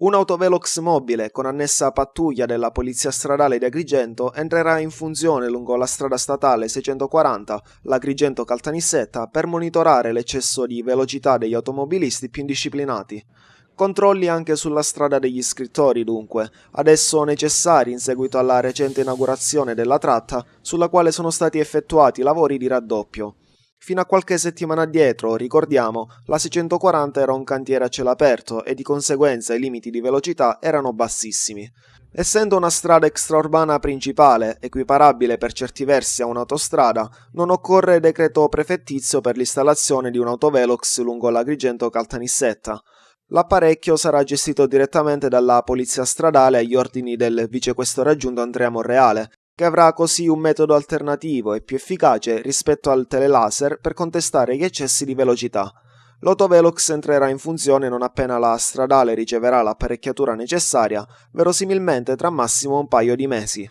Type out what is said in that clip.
Un'autovelox mobile con annessa pattuglia della Polizia Stradale di Agrigento entrerà in funzione lungo la strada statale 640, l'Agrigento-Caltanissetta, per monitorare l'eccesso di velocità degli automobilisti più indisciplinati. Controlli anche sulla strada degli scrittori, dunque, adesso necessari in seguito alla recente inaugurazione della tratta, sulla quale sono stati effettuati lavori di raddoppio. Fino a qualche settimana addietro, ricordiamo, la 640 era un cantiere a cielo aperto e di conseguenza i limiti di velocità erano bassissimi. Essendo una strada extraurbana principale, equiparabile per certi versi a un'autostrada, non occorre decreto prefettizio per l'installazione di un autovelox lungo l'Agrigento-Caltanissetta. L'apparecchio sarà gestito direttamente dalla Polizia Stradale agli ordini del vicequestore aggiunto Andrea Monreale, che avrà così un metodo alternativo e più efficace rispetto al telelaser per contestare gli eccessi di velocità. L'autovelox entrerà in funzione non appena la stradale riceverà l'apparecchiatura necessaria, verosimilmente tra massimo un paio di mesi.